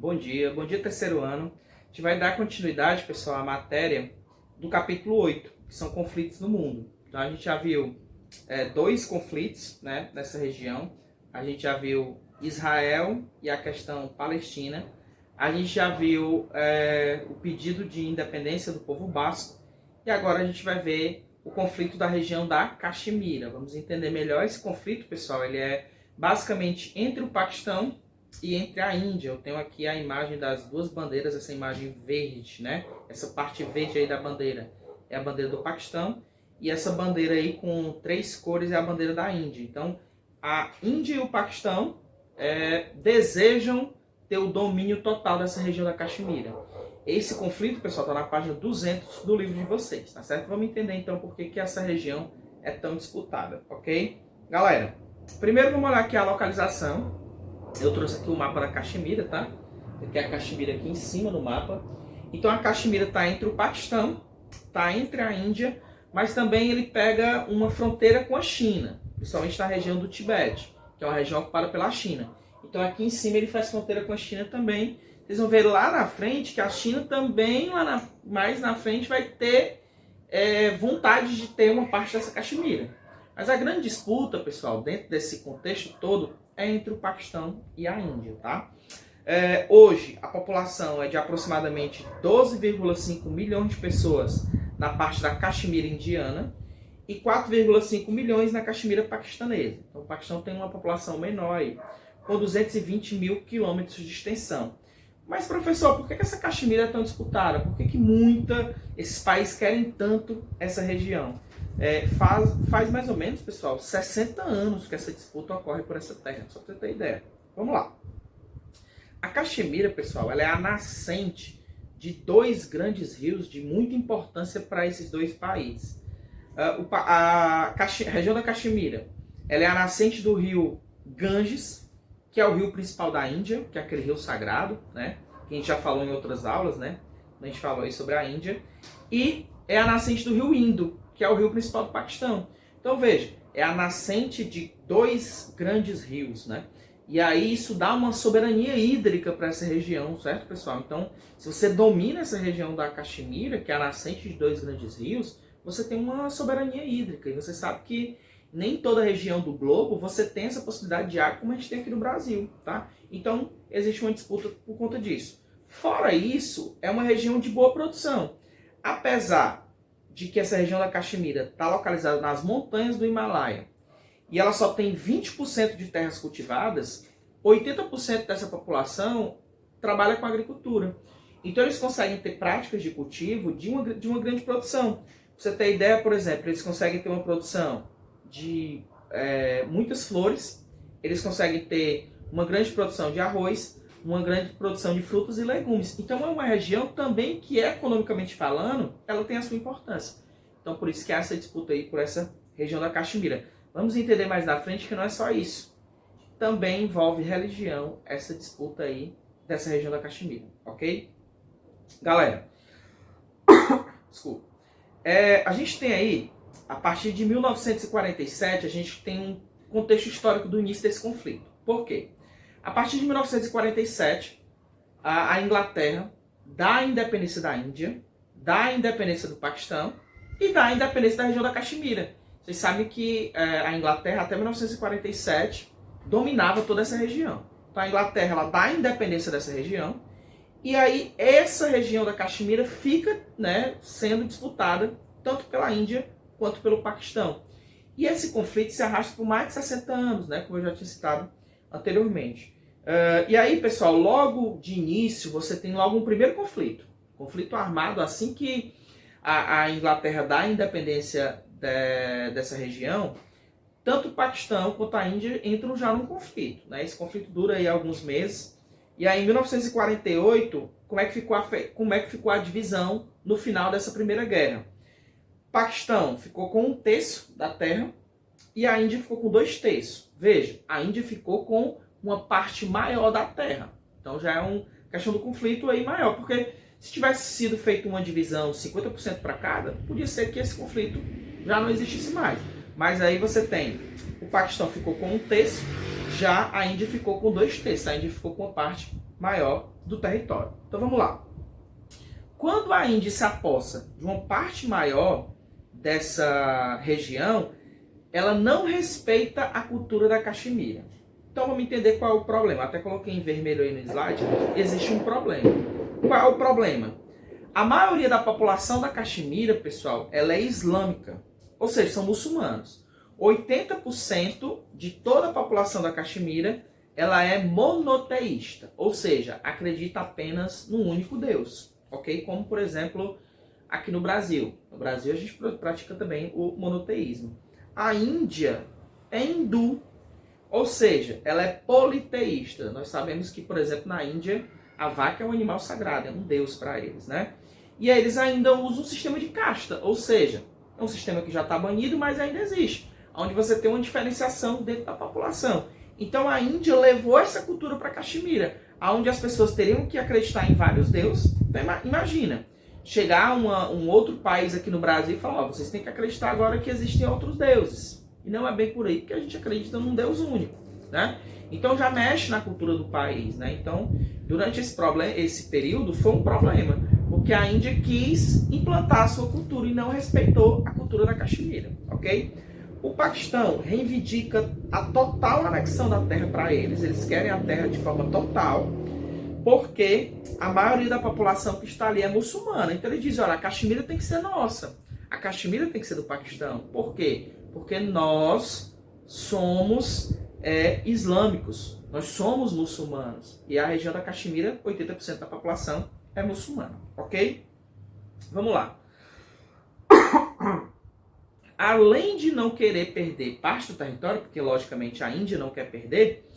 Bom dia terceiro ano. A gente vai dar continuidade, pessoal, à matéria do capítulo 8, que são conflitos no mundo. Então a gente já viu dois conflitos, né, nessa região. A gente já viu Israel e a questão Palestina. A gente já viu o pedido de independência do povo basco. E agora a gente vai ver o conflito da região da Caxemira. Vamos entender melhor esse conflito, pessoal. Ele é basicamente entre o Paquistão e entre a Índia. Eu tenho aqui a imagem das duas bandeiras, essa imagem verde, né? Essa parte verde aí da bandeira é a bandeira do Paquistão, e essa bandeira aí com três cores é a bandeira da Índia. Então, a Índia e o Paquistão desejam ter o domínio total dessa região da Caxemira. Esse conflito, pessoal, está na página 200 do livro de vocês, tá certo? Vamos entender então por que essa região é tão disputada, ok? Galera, primeiro vamos olhar aqui a localização. Eu trouxe aqui o mapa da Caxemira, tá? Aqui é a Caxemira aqui em cima do mapa. Então a Caxemira está entre o Paquistão, está entre a Índia, mas também ele pega uma fronteira com a China, principalmente na região do Tibete, que é uma região ocupada pela China. Então aqui em cima ele faz fronteira com a China também. Vocês vão ver lá na frente que a China também, mais na frente, vai ter vontade de ter uma parte dessa Caxemira. Mas a grande disputa, pessoal, dentro desse contexto todo, é entre o Paquistão e a Índia, tá? Hoje, a população é de aproximadamente 12,5 milhões de pessoas na parte da Caxemira indiana e 4,5 milhões na Caxemira paquistanesa. Então, o Paquistão tem uma população menor aí, com 220 mil quilômetros de extensão. Mas, professor, por que essa Caxemira é tão disputada? Por que esses países querem tanto essa região? Faz mais ou menos, pessoal, 60 anos que essa disputa ocorre por essa terra, só para você ter ideia. Vamos lá. A Caxemira, pessoal, ela é a nascente de dois grandes rios de muita importância para esses dois países. A região da Caxemira, ela é a nascente do rio Ganges, que é o rio principal da Índia, que é aquele rio sagrado, né? Que a gente já falou em outras aulas, né? A gente falou aí sobre a Índia. E é a nascente do rio Indo, que é o rio principal do Paquistão. Então veja, é a nascente de dois grandes rios, né? E aí isso dá uma soberania hídrica para essa região, certo, pessoal? Então, se você domina essa região da Caxemira, que é a nascente de dois grandes rios, você tem uma soberania hídrica. E você sabe que nem toda região do globo você tem essa possibilidade de água como a gente tem aqui no Brasil, tá? Então, existe uma disputa por conta disso. Fora isso, é uma região de boa produção. Apesar de que essa região da Caxemira está localizada nas montanhas do Himalaia e ela só tem 20% de terras cultivadas, 80% dessa população trabalha com agricultura. Então eles conseguem ter práticas de cultivo de uma grande produção. Pra você ter ideia, por exemplo, eles conseguem ter uma produção de muitas flores, eles conseguem ter uma grande produção de arroz, uma grande produção de frutas e legumes. Então é uma região também que, economicamente falando, ela tem a sua importância. Então por isso que há essa disputa aí por essa região da Caxemira. Vamos entender mais na frente que não é só isso. Também envolve religião essa disputa aí dessa região da Caxemira, ok? Galera, desculpa. A gente tem aí, a partir de 1947, a gente tem um contexto histórico do início desse conflito. Por quê? A partir de 1947, a Inglaterra dá a independência da Índia, dá a independência do Paquistão e dá a independência da região da Caxemira. Vocês sabem que a Inglaterra, até 1947, dominava toda essa região. Então a Inglaterra ela dá a independência dessa região, e aí essa região da Caxemira fica, né, sendo disputada tanto pela Índia quanto pelo Paquistão. E esse conflito se arrasta por mais de 60 anos, né, como eu já tinha citado anteriormente. E aí, pessoal, logo de início, você tem logo um primeiro conflito armado, assim que a Inglaterra dá a independência dessa região, tanto o Paquistão quanto a Índia entram já num conflito, né? Esse conflito dura aí alguns meses. E aí, em 1948, como é que ficou a divisão no final dessa primeira guerra? O Paquistão ficou com 1/3 da terra e a Índia ficou com 2/3. Veja, a Índia ficou com uma parte maior da terra. Então já é uma questão do conflito aí maior, porque se tivesse sido feita uma divisão 50% para cada, podia ser que esse conflito já não existisse mais. Mas aí você tem, o Paquistão ficou com 1/3, já a Índia ficou com 2/3, a Índia ficou com uma parte maior do território. Então vamos lá. Quando a Índia se apossa de uma parte maior dessa região, ela não respeita a cultura da Caxemira. Então vamos entender qual é o problema. Até coloquei em vermelho aí no slide. Existe um problema. Qual é o problema? A maioria da população da Caxemira, pessoal, ela é islâmica. Ou seja, são muçulmanos. 80% de toda a população da Caxemira, ela é monoteísta. Ou seja, acredita apenas num único Deus. Ok? Como, por exemplo, aqui no Brasil. No Brasil a gente pratica também o monoteísmo. A Índia é hindu. Ou seja, ela é politeísta. Nós sabemos que, por exemplo, na Índia, a vaca é um animal sagrado, é um deus para eles, né? E aí eles ainda usam um sistema de casta, ou seja, é um sistema que já está banido, mas ainda existe, onde você tem uma diferenciação dentro da população. Então a Índia levou essa cultura para Caxemira, onde as pessoas teriam que acreditar em vários deuses. Então, imagina, chegar um outro país aqui no Brasil e falar, vocês têm que acreditar agora que existem outros deuses. E não é bem por aí, porque a gente acredita num Deus único, né? Então já mexe na cultura do país, né? Então, durante esse período foi um problema, porque a Índia quis implantar a sua cultura e não respeitou a cultura da Caxemira, ok? O Paquistão reivindica a total anexão da terra para eles. Eles querem a terra de forma total, porque a maioria da população que está ali é muçulmana. Então eles dizem, olha, a Caxemira tem que ser nossa. A Caxemira tem que ser do Paquistão. Por quê? Porque nós somos islâmicos. Nós somos muçulmanos. E a região da Caxemira, 80% da população é muçulmana. Ok? Vamos lá. Além de não querer perder parte do território, porque logicamente a Índia não quer perder,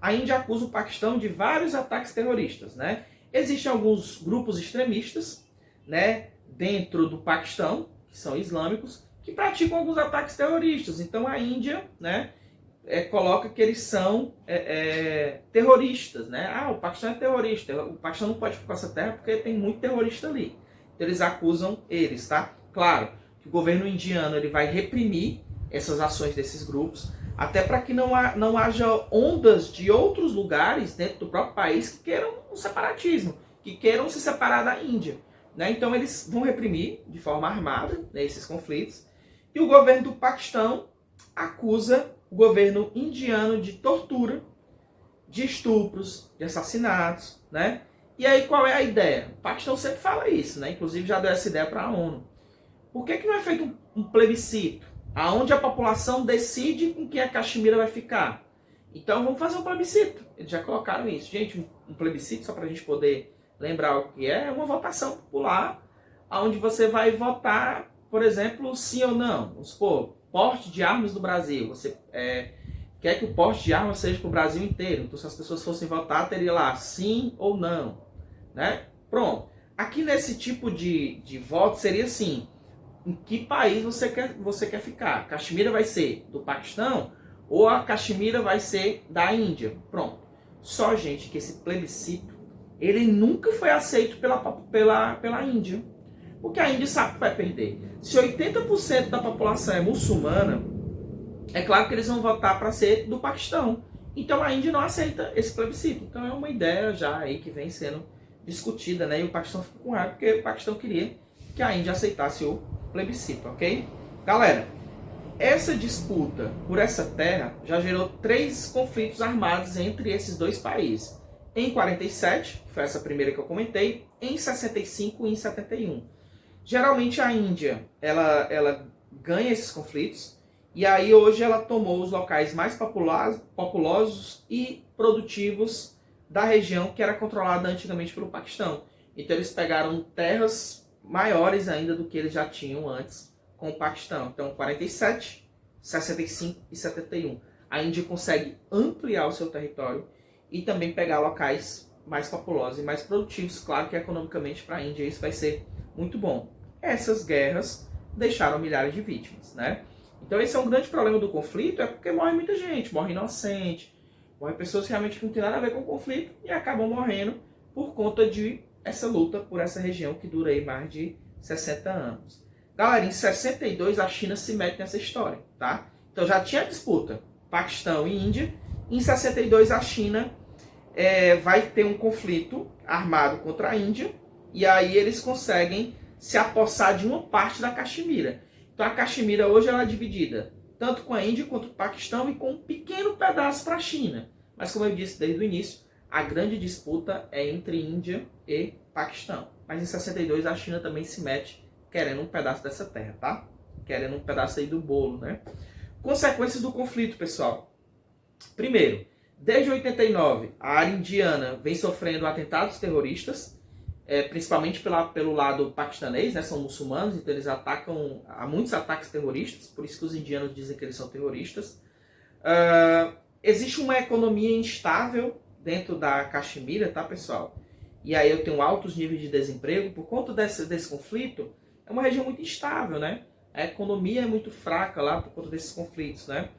a Índia acusa o Paquistão de vários ataques terroristas, né? Existem alguns grupos extremistas, né, dentro do Paquistão, que são islâmicos, que praticam alguns ataques terroristas. Então a Índia, né, coloca que eles são terroristas, né? Ah, o Paquistão é terrorista. O Paquistão não pode ficar com essa terra porque tem muito terrorista ali. Então eles acusam eles, tá? Claro que o governo indiano ele vai reprimir essas ações desses grupos, até para que não haja ondas de outros lugares dentro do próprio país que queiram um separatismo, que queiram se separar da Índia, né? Então eles vão reprimir de forma armada, né, esses conflitos. E o governo do Paquistão acusa o governo indiano de tortura, de estupros, de assassinatos, né? E aí qual é a ideia? O Paquistão sempre fala isso, né? Inclusive já deu essa ideia para a ONU. Por que não é feito um plebiscito, aonde a população decide com quem a Caxemira vai ficar? Então vamos fazer um plebiscito. Eles já colocaram isso. Gente, um plebiscito, só para a gente poder lembrar o que é uma votação popular, onde você vai votar, por exemplo, sim ou não. Vamos supor, porte de armas do Brasil. Você quer que o porte de armas seja para o Brasil inteiro. Então se as pessoas fossem votar, teria lá sim ou não, né? Pronto. Aqui nesse tipo de voto seria assim: em que país você quer ficar? A Caxemira vai ser do Paquistão ou a Caxemira vai ser da Índia? Pronto. Só, gente, que esse plebiscito ele nunca foi aceito pela Índia. Porque a Índia sabe que vai perder. Se 80% da população é muçulmana, é claro que eles vão votar para ser do Paquistão. Então a Índia não aceita esse plebiscito. Então é uma ideia já aí que vem sendo discutida, né? E o Paquistão ficou com raiva porque o Paquistão queria que a Índia aceitasse o plebiscito, ok? Galera, essa disputa por essa terra já gerou 3 conflitos armados entre esses dois países. Em 47, que foi essa primeira que eu comentei, em 65 e em 71. Geralmente a Índia, ela ganha esses conflitos, e aí hoje ela tomou os locais mais populosos e produtivos da região que era controlada antigamente pelo Paquistão. Então eles pegaram terras maiores ainda do que eles já tinham antes com o Paquistão. Então 47, 65 e 71. A Índia consegue ampliar o seu território e também pegar locais mais populosos e mais produtivos. Claro que economicamente para a Índia isso vai ser muito bom. Essas guerras deixaram milhares de vítimas, né? Então esse é um grande problema do conflito, é porque morre muita gente, morre inocente, morre pessoas que realmente não tem nada a ver com o conflito e acabam morrendo por conta de essa luta por essa região que dura aí mais de 60 anos. Galera, em 62 a China se mete nessa história, tá? Então já tinha disputa, Paquistão e Índia. Em 62 a China vai ter um conflito armado contra a Índia, e aí eles conseguem se apossar de uma parte da Caxemira. Então a Caxemira hoje ela é dividida tanto com a Índia quanto o Paquistão e com um pequeno pedaço para a China. Mas como eu disse desde o início, a grande disputa é entre Índia e Paquistão. Mas em 62 a China também se mete querendo um pedaço dessa terra, tá? Querendo um pedaço aí do bolo, né? Consequências do conflito, pessoal. Primeiro, desde 89, a área indiana vem sofrendo atentados terroristas, principalmente pelo lado paquistanês, né? São muçulmanos, então eles atacam, há muitos ataques terroristas, por isso que os indianos dizem que eles são terroristas. Existe uma economia instável dentro da Caxemira, tá, pessoal? E aí eu tenho altos níveis de desemprego por conta desse conflito. É uma região muito instável, né? A economia é muito fraca lá por conta desses conflitos, né?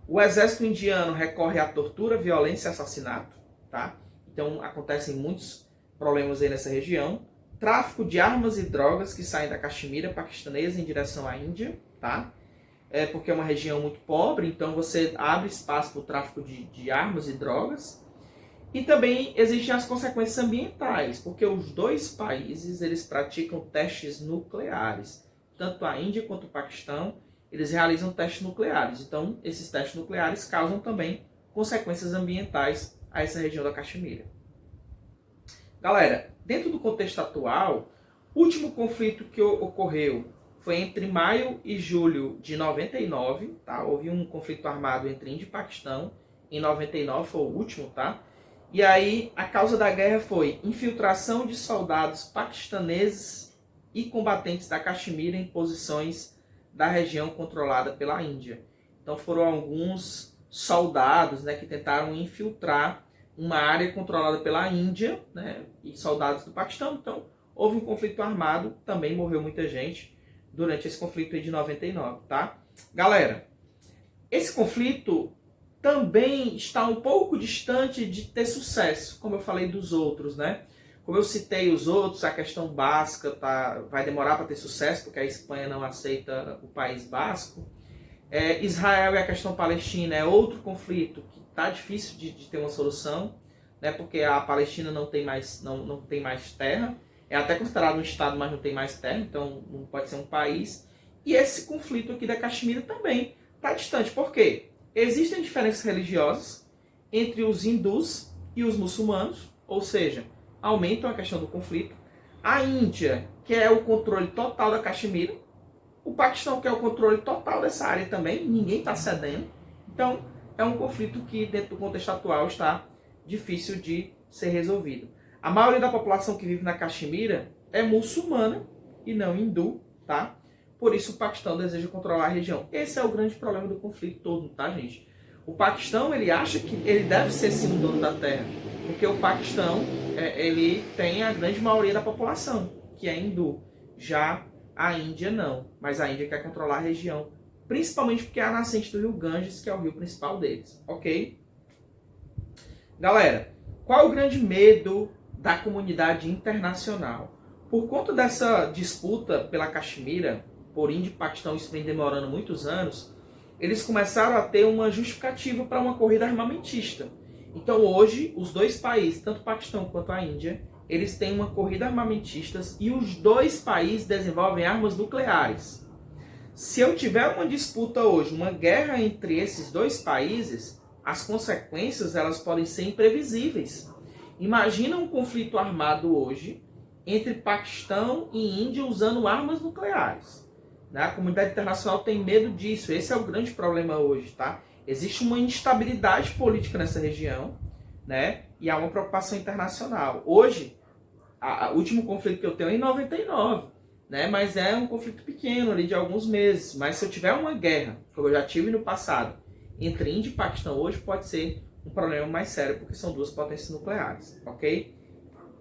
O exército indiano recorre à tortura, violência e assassinato, tá? Então acontecem muitos problemas aí nessa região. Tráfico de armas e drogas que saem da Caxemira paquistanesa em direção à Índia, tá? Porque é uma região muito pobre, então você abre espaço para o tráfico de armas e drogas. E também existem as consequências ambientais, porque os dois países eles praticam testes nucleares. Tanto a Índia quanto o Paquistão, eles realizam testes nucleares. Então, esses testes nucleares causam também consequências ambientais a essa região da Caxemira. Galera, dentro do contexto atual, o último conflito que ocorreu foi entre maio e julho de 99, tá? Houve um conflito armado entre Índia e Paquistão. Em 99 foi o último, tá? E aí, a causa da guerra foi infiltração de soldados paquistaneses e combatentes da Caxemira em posições da região controlada pela Índia. Então foram alguns soldados, né, que tentaram infiltrar uma área controlada pela Índia, né, e soldados do Paquistão. Então houve um conflito armado, também morreu muita gente durante esse conflito aí de 99, tá? Galera, esse conflito também está um pouco distante de ter sucesso, como eu falei dos outros, né? Como eu citei os outros, a questão basca vai demorar para ter sucesso, porque a Espanha não aceita o país basco. Israel e a questão palestina é outro conflito que está difícil de ter uma solução, né? Porque a Palestina não tem mais terra, é até considerado um estado, mas não tem mais terra, então não pode ser um país. E esse conflito aqui da Caxemira também está distante. Por quê? Existem diferenças religiosas entre os hindus e os muçulmanos, ou seja, aumentam a questão do conflito. A Índia quer o controle total da Caxemira, o Paquistão quer o controle total dessa área também, ninguém está cedendo. Então, é um conflito que, dentro do contexto atual, está difícil de ser resolvido. A maioria da população que vive na Caxemira é muçulmana e não hindu, tá? Por isso o Paquistão deseja controlar a região. Esse é o grande problema do conflito todo, tá, gente? O Paquistão, ele acha que ele deve ser sim o dono da terra, porque o Paquistão, ele tem a grande maioria da população, que é hindu. Já a Índia não, mas a Índia quer controlar a região, principalmente porque é a nascente do rio Ganges, que é o rio principal deles, ok? Galera, qual é o grande medo da comunidade internacional? Por conta dessa disputa pela Caxemira, por Índia e Paquistão, isso vem demorando muitos anos, eles começaram a ter uma justificativa para uma corrida armamentista. Então hoje, os dois países, tanto o Paquistão quanto a Índia, eles têm uma corrida armamentista e os dois países desenvolvem armas nucleares. Se eu tiver uma disputa hoje, uma guerra entre esses dois países, as consequências elas podem ser imprevisíveis. Imagina um conflito armado hoje entre Paquistão e Índia usando armas nucleares. A comunidade internacional tem medo disso. Esse é o grande problema hoje, tá? Existe uma instabilidade política nessa região, né? E há uma preocupação internacional. Hoje, o último conflito que eu tenho é em 99, né? Mas é um conflito pequeno ali de alguns meses. Mas se eu tiver uma guerra, como eu já tive no passado, entre Índia e Paquistão hoje, pode ser um problema mais sério, porque são duas potências nucleares, ok?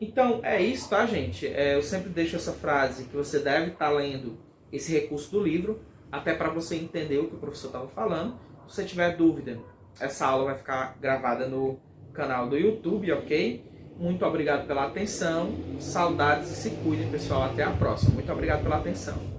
Então é isso, tá, gente? Eu sempre deixo essa frase que você deve estar lendo esse recurso do livro, até para você entender o que o professor estava falando. Se você tiver dúvida, essa aula vai ficar gravada no canal do YouTube, ok? Muito obrigado pela atenção, saudades e se cuidem, pessoal. Até a próxima. Muito obrigado pela atenção.